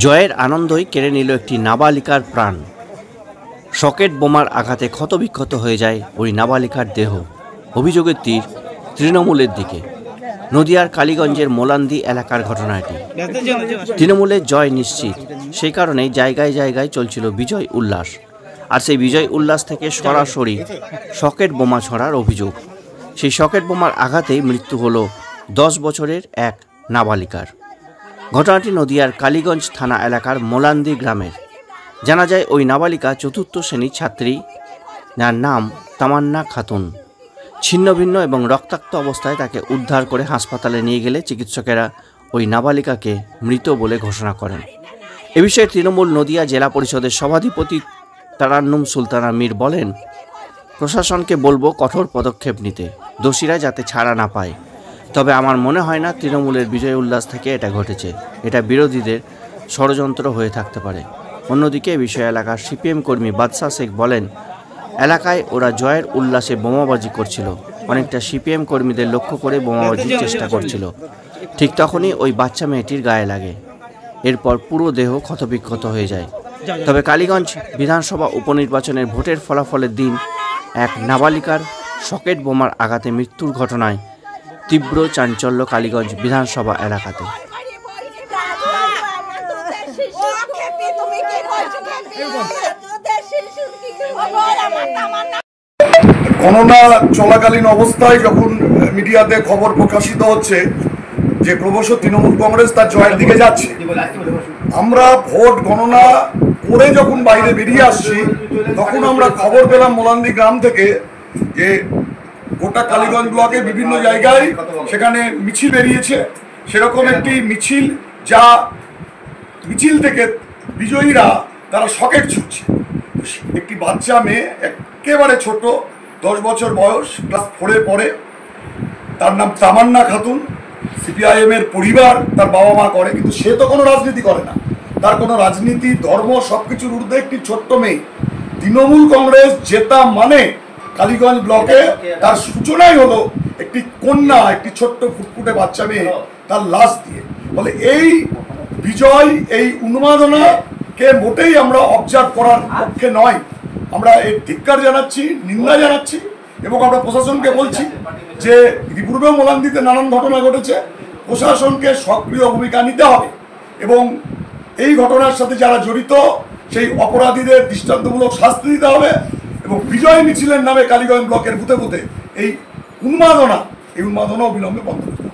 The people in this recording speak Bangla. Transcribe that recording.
জয়ের আনন্দই কেড়ে নিল একটি নাবালিকার প্রাণ। সকেট বোমার আঘাতে ক্ষতবিক্ষত হয়ে যায় ওই নাবালিকার দেহ। অভিযোগের তীর তৃণমূলের দিকে। নদিয়ার কালীগঞ্জের মোলান্দি এলাকার ঘটনা এটি। তৃণমূলের জয় নিশ্চিত, সেই কারণেই জায়গায় জায়গায় চলছিল বিজয় উল্লাস। আর সেই বিজয় উল্লাস থেকে সরাসরি সকেট বোমা ছড়ার অভিযোগ। সেই সকেট বোমার আঘাতেই মৃত্যু হলো 10 বছরের এক নাবালিকার। ঘটনাটি নদিয়ার কালীগঞ্জ থানা এলাকার মোলান্দি গ্রামের। জানা যায় ওই নাবালিকা 4র্থ শ্রেণীর ছাত্রী, যার নাম তামান্না খাতুন। ছিন্নভিন্ন এবং রক্তাক্ত অবস্থায় তাকে উদ্ধার করে হাসপাতালে নিয়ে গেলে চিকিৎসকেরা ওই নাবালিকাকে মৃত বলে ঘোষণা করেন। এ বিষয়ে তৃণমূল নদিয়া জেলা পরিষদের সভাধিপতি তারান্নুম সুলতানা মীর বলেন, প্রশাসনকে বলবো কঠোর পদক্ষেপ নিতে, দোষীরা যাতে ছাড়া না পায়। তবে আমার মনে হয় না তৃণমূলের বিজয় উল্লাস থেকে এটা ঘটেছে। এটা বিরোধীদের ষড়যন্ত্র হয়ে থাকতে পারে। অন্যদিকে এ বিষয়ে এলাকার সিপিএম কর্মী বাদশা শেখ বলেন, এলাকায় ওরা জয়ের উল্লাসে বোমাবাজি করছিল, অনেকটা সিপিএম কর্মীদের লক্ষ্য করে বোমাবাজির চেষ্টা করছিল। ঠিক তখনই ওই বাচ্চা মেয়েটির গায়ে লাগে। এরপর পুরো দেহ ক্ষতবিক্ষত হয়ে যায়। তবে কালীগঞ্জ বিধানসভা উপনির্বাচনের ভোটের ফলাফলের দিন এক নাবালিকার সকেট বোমার আঘাতে মৃত্যুর ঘটনায় তীব্র চাঞ্চল্য কালীগঞ্জ বিধানসভা এলাকাতে। গণনা চলাকালীন অবস্থায় যখন মিডিয়াতে খবর প্রকাশিত হচ্ছে যে ক্রমশ তৃণমূল কংগ্রেস তার জয়ের দিকে যাচ্ছে, আমরা ভোট গণনা করে যখন বাইরে বেরিয়ে আসছি তখন আমরা খবর পেলাম মোলান্দি গ্রাম থেকে যে গোটা কালীগঞ্জ ব্লকে বিভিন্ন জায়গায় সেখানে মিছিল বেরিয়েছে। সেরকম একটি মিছিল, যা মিছিল থেকে বিজয়ীরা তারা সকেট ছুটছে। একটি বাচ্চা মেয়ে, একেবারে ছোট, 10 বছর বয়স, ক্লাস 4-এ পড়ে, তার নাম তামান্না খাতুন। সিপিআইএম এর পরিবার, তার বাবা মা করে, কিন্তু সে তো কোনো রাজনীতি করে না। তার কোনো রাজনীতি, ধর্ম সবকিছুর ঊর্ধ্বে একটি ছোট্ট মেয়ে। তৃণমূল কংগ্রেস জেতা মানে কালীগঞ্জ ব্লকে তার সূচনাই হলো একটি কন্যা, একটি ছোট্ট ফুটফুটে বাচ্চা মেয়ে তার লাশ দিয়ে। বলে এই বিজয়, এই উন্মাদনাকে মোটেই আমরা অবজার্ভ করার পক্ষে নয়। আমরা এর ধিক্কার জানাচ্ছি, নিন্দা জানাচ্ছি এবং আমরা প্রশাসনকে বলছি যে ইতিপূর্বেও মোলান্দিতে নানান ঘটনা ঘটেছে, প্রশাসনকে সক্রিয় ভূমিকা নিতে হবে এবং এই ঘটনার সাথে যারা জড়িত সেই অপরাধীদের দৃষ্টান্তমূলক শাস্তি দিতে হবে এবং বিজয় মিছিলের নামে কালীগঞ্জ ব্লকের বুথে বুথে এই উন্মাদনা অবিলম্বে বন্ধ করতে হবে।